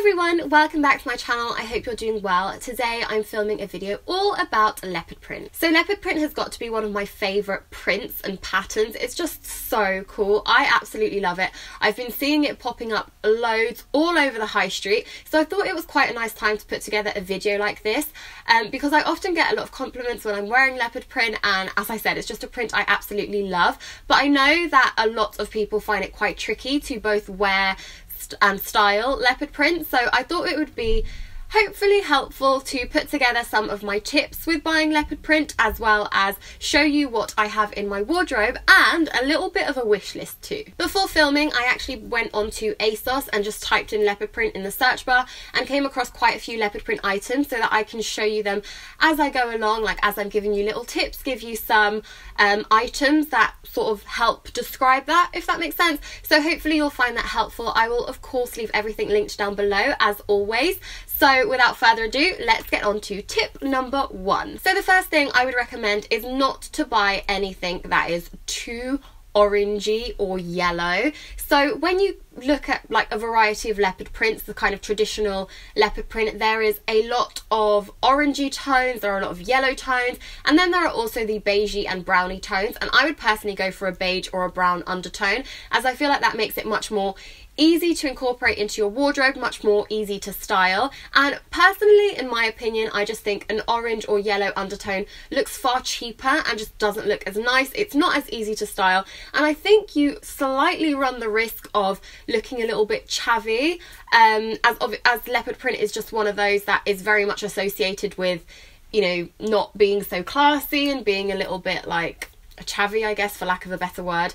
everyone, welcome back to my channel. I hope you're doing well. Today I'm filming a video all about leopard print. So leopard print has got to be one of my favourite prints and patterns. It's just so cool. I absolutely love it. I've been seeing it popping up loads all over the high street, so I thought it was quite a nice time to put together a video like this because I often get a lot of compliments when I'm wearing leopard print, and as I said, it's just a print I absolutely love, but I know that a lot of people find it quite tricky to both wear and style leopard print, so I thought it would be hopefully helpful to put together some of my tips with buying leopard print, as well as show you what I have in my wardrobe and a little bit of a wish list too. Before filming, I actually went onto ASOS and just typed in leopard print in the search bar and came across quite a few leopard print items so that I can show you them as I go along, like as I'm giving you little tips, give you some items that sort of help describe that, if that makes sense. So hopefully you'll find that helpful. I will of course leave everything linked down below as always. So without further ado, let's get on to tip number 1. So the first thing I would recommend is not to buy anything that is too orangey or yellow. So when you look at like a variety of leopard prints, the kind of traditional leopard print, there is a lot of orangey tones, there are a lot of yellow tones, and then there are also the beigey and browny tones, and I would personally go for a beige or a brown undertone, as I feel like that makes it much more easy to incorporate into your wardrobe, much more easy to style. And personally, in my opinion, I just think an orange or yellow undertone looks far cheaper and just doesn't look as nice. It's not as easy to style, and I think you slightly run the risk of looking a little bit chavvy, as leopard print is just one of those that is very much associated with, you know, not being so classy and being a little bit like chavvy, I guess, for lack of a better word.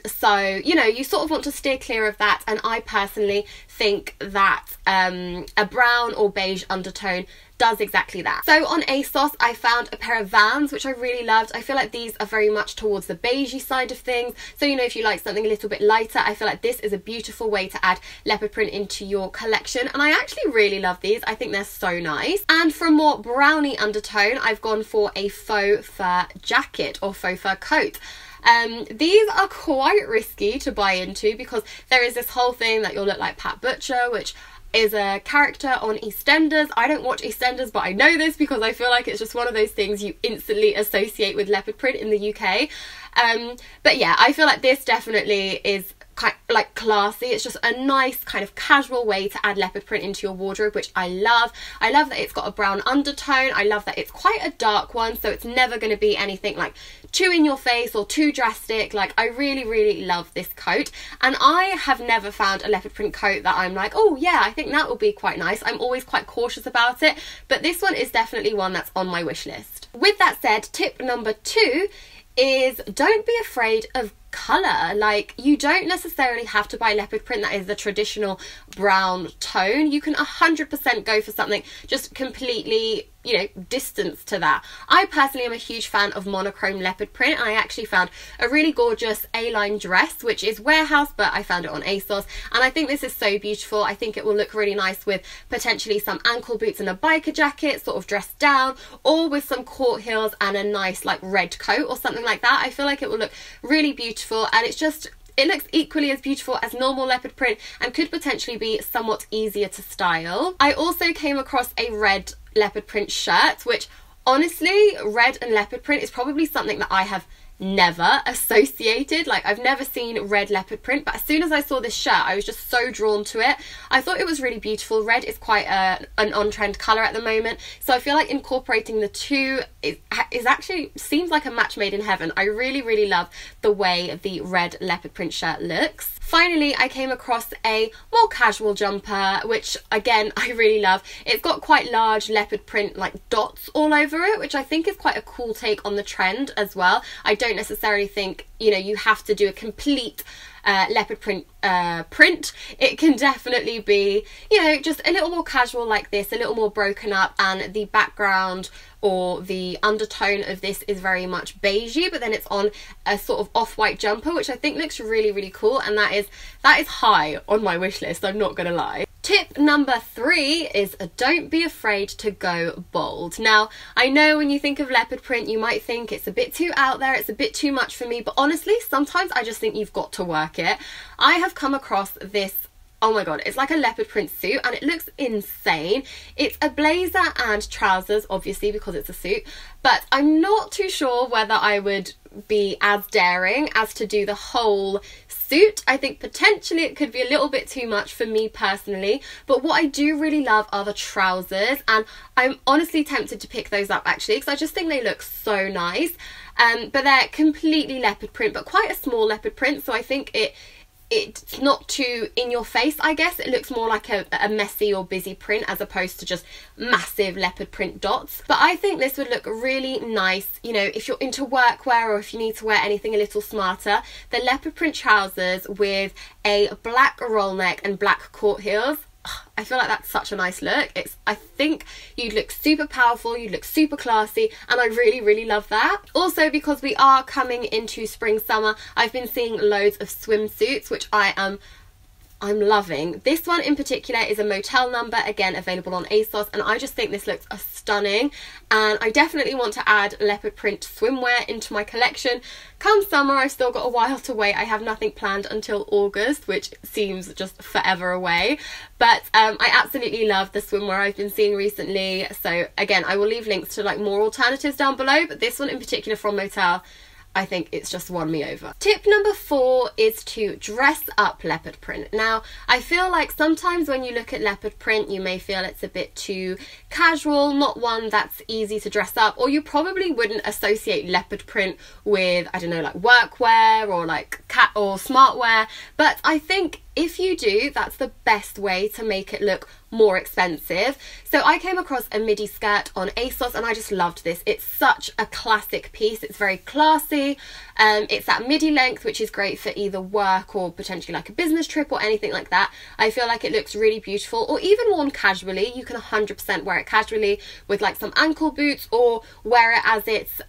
So, you know, you sort of want to steer clear of that, and I personally think that a brown or beige undertone does exactly that. So on ASOS I found a pair of Vans which I really loved. I feel like these are very much towards the beigey side of things, so you know, if you like something a little bit lighter, I feel like this is a beautiful way to add leopard print into your collection, and I actually really love these. I think they're so nice. And for a more browny undertone, I've gone for a faux fur jacket or faux fur coat. These are quite risky to buy into because there is this whole thing that you'll look like Pat Butcher, which is a character on EastEnders. I don't watch EastEnders, but I know this because I feel like it's just one of those things you instantly associate with leopard print in the UK. But yeah, I feel like this definitely is kind of like classy. It's just a nice kind of casual way to add leopard print into your wardrobe, which I love. I love that it's got a brown undertone. I love that it's quite a dark one, so it's never going to be anything like too in your face or too drastic. Like, I really love this coat, and I have never found a leopard print coat that I'm like, oh yeah, I think that will be quite nice. I'm always quite cautious about it, but this one is definitely one that's on my wish list. With that said, tip number 2 is don't be afraid of colour. Like, you don't necessarily have to buy leopard print that is the traditional brown tone. You can 100% go for something just completely, you know, distance to that. I personally am a huge fan of monochrome leopard print. I actually found a really gorgeous A-line dress, which is warehouse, but I found it on ASOS, and I think this is so beautiful. I think it will look really nice with potentially some ankle boots and a biker jacket, sort of dressed down, or with some court heels and a nice like red coat or something like that. I feel like it will look really beautiful, and it looks equally as beautiful as normal leopard print and could potentially be somewhat easier to style. I also came across a red leopard print shirt, which honestly, red and leopard print is probably something that I have never associated. Like, I've never seen red leopard print, but as soon as I saw this shirt, I was just so drawn to it. I thought it was really beautiful. Red is quite an on-trend colour at the moment, so I feel like incorporating the two is actually seems like a match made in heaven. I really love the way the red leopard print shirt looks. Finally, I came across a more casual jumper, which again, I really love. It's got quite large leopard print like dots all over it, which I think is quite a cool take on the trend as well. I don't necessarily think, you know, you have to do a complete leopard print print. It can definitely be, you know, just a little more casual like this, a little more broken up, and the background or the undertone of this is very much beigey, but then it's on a sort of off-white jumper, which I think looks really cool, and that is high on my wish list, I'm not gonna lie. Tip number 3 is don't be afraid to go bold. Now, I know when you think of leopard print, you might think it's a bit too out there, it's a bit too much for me, but honestly, sometimes I just think you've got to work it. I have come across this oh my god, it's like a leopard print suit and it looks insane. It's a blazer and trousers, obviously, because it's a suit, but I'm not too sure whether I would be as daring as to do the whole suit. I think potentially it could be a little bit too much for me personally, but what I do really love are the trousers, and I'm honestly tempted to pick those up actually because I just think they look so nice. But they're completely leopard print, but quite a small leopard print, so I think it's not too in your face, I guess. It looks more like a messy or busy print as opposed to just massive leopard print dots. But I think this would look really nice, you know, if you're into workwear or if you need to wear anything a little smarter. The leopard print trousers with a black roll neck and black court heels, I feel like that's such a nice look. I think you'd look super powerful, you'd look super classy, and I really, really love that. Also, because we are coming into spring, summer, I've been seeing loads of swimsuits, which I'm loving. This one in particular is a motel number, again available on ASOS, and I just think this looks stunning, and I definitely want to add leopard print swimwear into my collection. Come summer, I've still got a while to wait. I have nothing planned until August, which seems just forever away, but I absolutely love the swimwear I've been seeing recently. So again, I will leave links to like more alternatives down below, but this one in particular from Motel, I think it's just won me over. Tip number 4 is to dress up leopard print. Now, I feel like sometimes when you look at leopard print, you may feel it's a bit too casual, not one that's easy to dress up, or you probably wouldn't associate leopard print with, I don't know, like workwear or like cat or smartwear. But I think if you do, that's the best way to make it look more expensive. So I came across a midi skirt on ASOS and I just loved this. It's such a classic piece. It's very classy. It's that midi length, which is great for either work or potentially like a business trip or anything like that. I feel like it looks really beautiful, or even worn casually. You can 100% wear it casually with like some ankle boots, or wear it as it's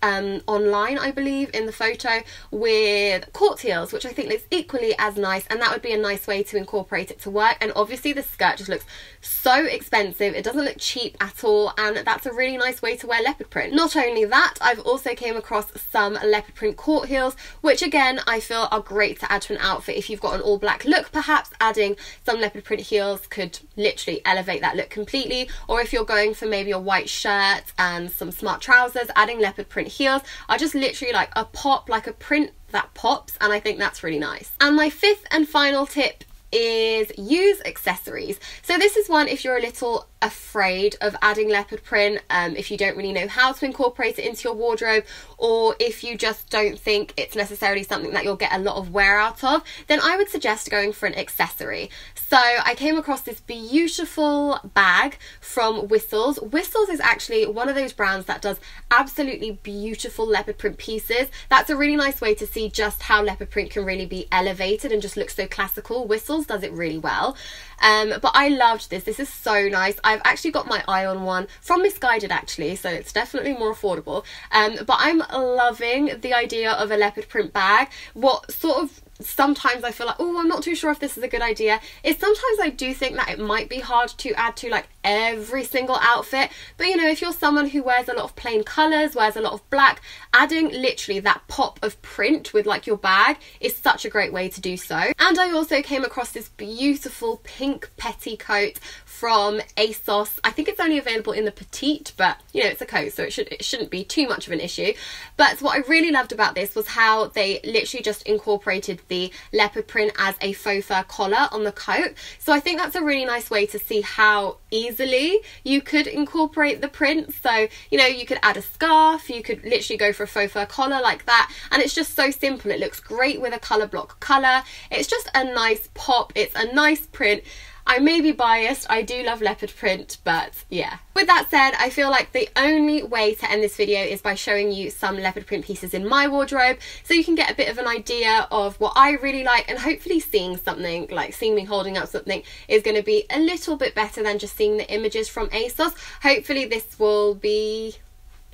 online, I believe, in the photo, with court heels, which I think looks equally as nice, and that would be a nice way to incorporate it to work. And obviously the skirt just looks so expensive, it doesn't look cheap at all, and that's a really nice way to wear leopard print. Not only that, I've also came across some leopard print court heels, which again I feel are great to add to an outfit. If you've got an all black look, perhaps adding some leopard print heels could literally elevate that look completely. Or if you're going for maybe a white shirt and some smart trousers, adding leopard print heels are just literally like a pop, like a print that pops, and I think that's really nice. And my 5th and final tip is use accessories. So this is one if you're a little afraid of adding leopard print, if you don't really know how to incorporate it into your wardrobe, or if you just don't think it's necessarily something that you'll get a lot of wear out of, then I would suggest going for an accessory. So I came across this beautiful bag from Whistles. Whistles is actually one of those brands that does absolutely beautiful leopard print pieces. That's a really nice way to see just how leopard print can really be elevated and just look so classical. Whistles does it really well. But I loved this. This is so nice. I've actually got my eye on one from Misguided actually, so it's definitely more affordable. But I'm loving the idea of a leopard print bag. What sort of sometimes I feel like, oh, I'm not too sure if this is a good idea, is sometimes I do think that it might be hard to add to like every single outfit. But you know, if you're someone who wears a lot of plain colours, wears a lot of black, adding literally that pop of print with like your bag is such a great way to do so. And I also came across this beautiful pink petticoat from ASOS. I think it's only available in the petite, but you know, it's a coat, so it shouldn't be too much of an issue. But what I really loved about this was how they literally just incorporated the leopard print as a faux fur collar on the coat. So I think that's a really nice way to see how easily you could incorporate the print. So, you know, you could add a scarf, you could literally go for a faux fur collar like that, and it's just so simple. It looks great with a colour block colour. It's just a nice pop, it's a nice print. I may be biased, I do love leopard print, but yeah. With that said, I feel like the only way to end this video is by showing you some leopard print pieces in my wardrobe, so you can get a bit of an idea of what I really like, and hopefully seeing something, like seeing me holding up something, is going to be a little bit better than just seeing the images from ASOS. Hopefully this will be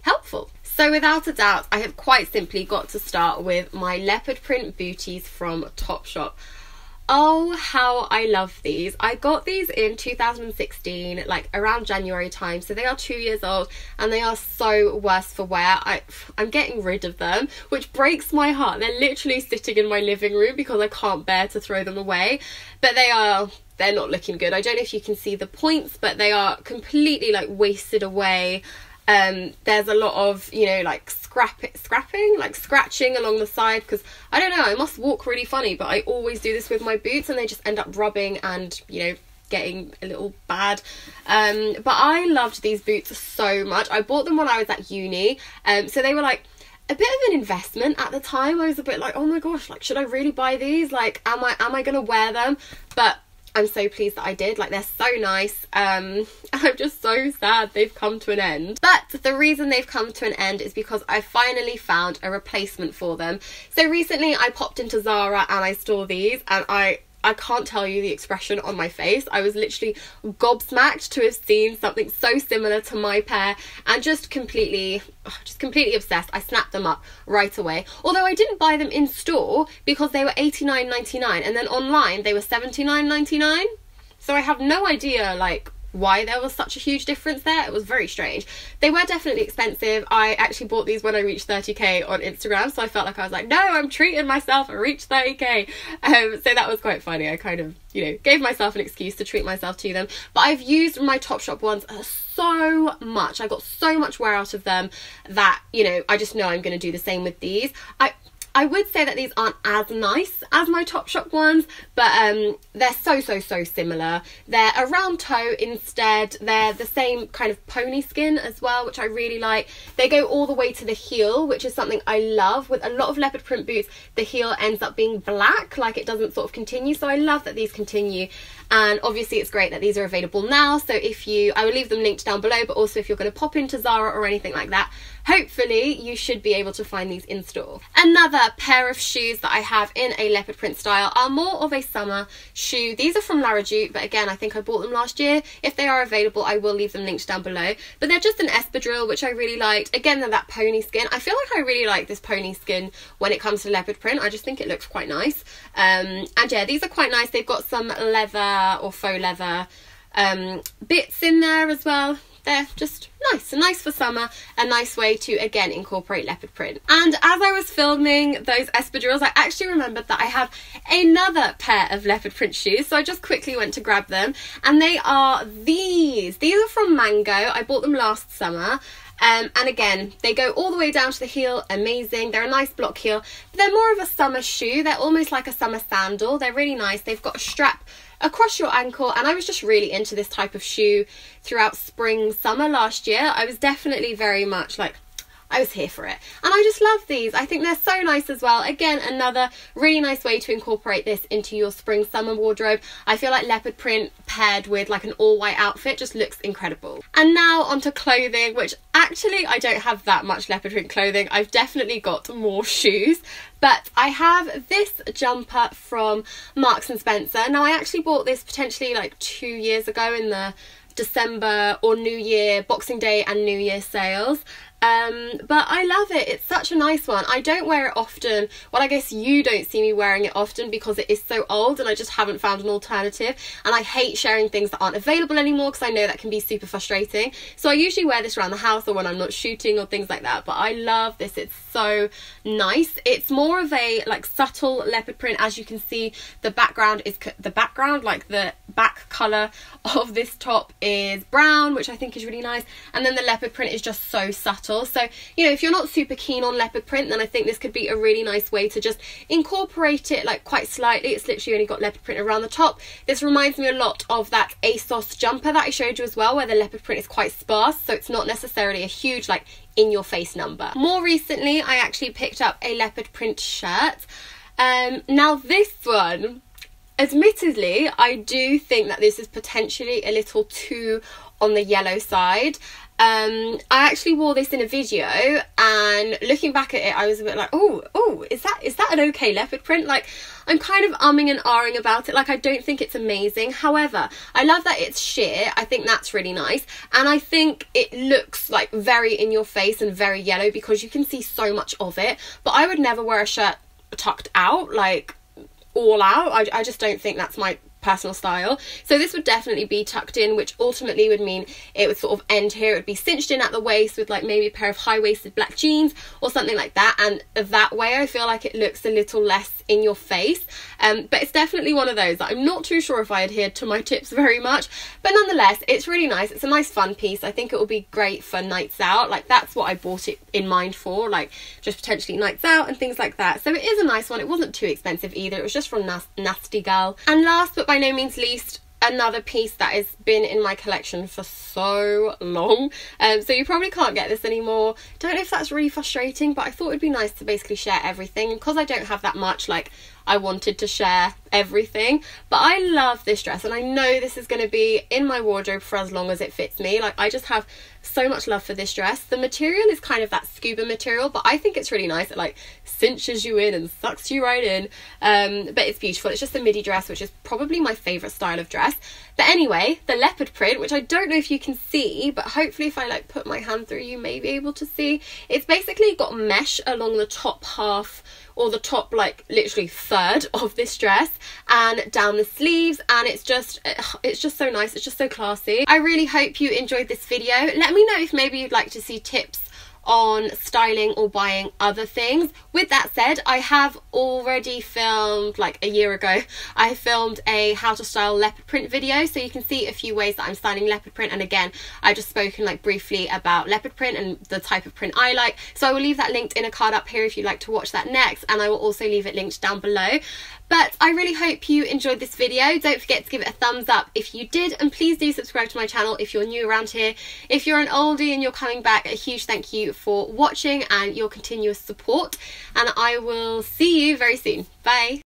helpful. So without a doubt, I have quite simply got to start with my leopard print booties from Topshop. Oh, how I love these. I got these in 2016, like around January time, so they are 2 years old and they are so worse for wear. I'm getting rid of them, which breaks my heart. They're literally sitting in my living room because I can't bear to throw them away, but they're not looking good. I don't know if you can see the points, but they are completely like wasted away. There's a lot of, you know, like scrapping, like scratching along the side, because I don't know, I must walk really funny, but I always do this with my boots and they just end up rubbing and, you know, getting a little bad. But I loved these boots so much. I bought them when I was at uni, so they were like a bit of an investment at the time. I was a bit like, oh my gosh, like, should I really buy these? Like, am I gonna wear them? But I'm so pleased that I did. Like, they're so nice. I'm just so sad they've come to an end. But the reason they've come to an end is because I finally found a replacement for them. So recently I popped into Zara and I saw these, and I can't tell you the expression on my face. I was literally gobsmacked to have seen something so similar to my pair, and just completely obsessed. I snapped them up right away. Although I didn't buy them in store because they were $89.99, and then online they were $79.99. So I have no idea like why there was such a huge difference there. It was very strange. They were definitely expensive. I actually bought these when I reached 30k on Instagram, so I felt like I was like, no, I'm treating myself, I reached 30k. So that was quite funny. I kind of, you know, gave myself an excuse to treat myself to them. But I've used my Topshop ones so much. I got so much wear out of them that, you know, I just know I'm going to do the same with these. I would say that these aren't as nice as my Topshop ones, but they're so similar. They're a round toe instead. They're the same kind of pony skin as well, which I really like. They go all the way to the heel, which is something I love. With a lot of leopard print boots, the heel ends up being black, like it doesn't sort of continue. So I love that these continue. And obviously it's great that these are available now. So I will leave them linked down below, but also if you're going to pop into Zara or anything like that, hopefully you should be able to find these in store. Another pair of shoes that I have in a leopard print style are more of a summer shoe. These are from Redoute, but again, I think I bought them last year. If they are available, I will leave them linked down below. But they're just an espadrille, which I really liked. Again, they're that pony skin. I feel like I really like this pony skin when it comes to leopard print. I just think it looks quite nice. And yeah, these are quite nice. They've got some leather or faux leather bits in there as well. They're just nice for summer, a nice way to again incorporate leopard print. And as I was filming those espadrilles, I actually remembered that I have another pair of leopard print shoes, so I just quickly went to grab them, and they are these are from Mango. I bought them last summer. And again, they go all the way down to the heel. Amazing. They're a nice block heel, but they're more of a summer shoe. They're almost like a summer sandal. They're really nice. They've got a strap across your ankle, and I was just really into this type of shoe throughout spring, summer last year. I was definitely very much like, I was here for it, and I just love these. I think they're so nice as well. Again, another really nice way to incorporate this into your spring summer wardrobe. I feel like leopard print paired with like an all white outfit just looks incredible. And now onto clothing, which actually I don't have that much leopard print clothing. I've definitely got more shoes, but I have this jumper from Marks and Spencer. Now I actually bought this potentially like 2 years ago in the December or New Year, Boxing Day and New Year sales. But I love it. It's such a nice one. I don't wear it often. Well, I guess you don't see me wearing it often because it is so old and I just haven't found an alternative. And I hate sharing things that aren't available anymore because I know that can be super frustrating. So I usually wear this around the house or when I'm not shooting or things like that. But I love this. It's so nice. It's more of a like subtle leopard print. As you can see, the background, like the back colour of this top is brown, which I think is really nice. And then the leopard print is just so subtle. So, you know, if you're not super keen on leopard print, then I think this could be a really nice way to just incorporate it like quite slightly. It's literally only got leopard print around the top. This reminds me a lot of that ASOS jumper that I showed you as well, where the leopard print is quite sparse, so it's not necessarily a huge like in your face number. More recently, I actually picked up a leopard print shirt. Now this one, admittedly, I do think that this is potentially a little too on the yellow side. I actually wore this in a video, and looking back at it, I was a bit like, oh, is that an okay leopard print? Like, I'm kind of umming and ahhing about it. Like, I don't think it's amazing. However, I love that it's sheer. I think that's really nice, and I think it looks like very in your face and very yellow because you can see so much of it. But I would never wear a shirt tucked out. Like, all out. I just don't think that's my personal style. So this would definitely be tucked in, which ultimately would mean it would sort of end here. It would be cinched in at the waist with like maybe a pair of high-waisted black jeans or something like that, and that way I feel like it looks a little less in your face. But it's definitely one of those that I'm not too sure if I adhered to my tips very much, but nonetheless it's really nice. It's a nice fun piece. I think it will be great for nights out. Like that's what I bought it in mind for, like just potentially nights out and things like that. So it is a nice one. It wasn't too expensive either. It was just from Nasty Gal. And last but by no means least, another piece that has been in my collection for so long, so you probably can't get this anymore. Don't know if that's really frustrating, but I thought it'd be nice to basically share everything. Because I don't have that much, like I wanted to share everything. But I love this dress, and I know this is going to be in my wardrobe for as long as it fits me. Like I just have so much love for this dress. The material is kind of that scuba material, but I think it's really nice. It like cinches you in and sucks you right in, but it's beautiful. It's just a midi dress, which is probably my favourite style of dress. But anyway, the leopard print, which I don't know if you can see, but hopefully if I like put my hand through you may be able to see. It's basically got mesh along the top half, or the top like literally third of this dress, and down the sleeves, and it's just so nice. It's just so classy. I really hope you enjoyed this video. Let me know if maybe you'd like to see tips on styling or buying other things. With that said, I have already filmed, like a year ago, I filmed a how to style leopard print video, so you can see a few ways that I'm styling leopard print. And again, I've just spoken like briefly about leopard print and the type of print I like, so I will leave that linked in a card up here if you'd like to watch that next, and I will also leave it linked down below. But I really hope you enjoyed this video. Don't forget to give it a thumbs up if you did, and please do subscribe to my channel if you're new around here. If you're an oldie and you're coming back, a huge thank you for watching and your continuous support, and I will see you very soon. Bye.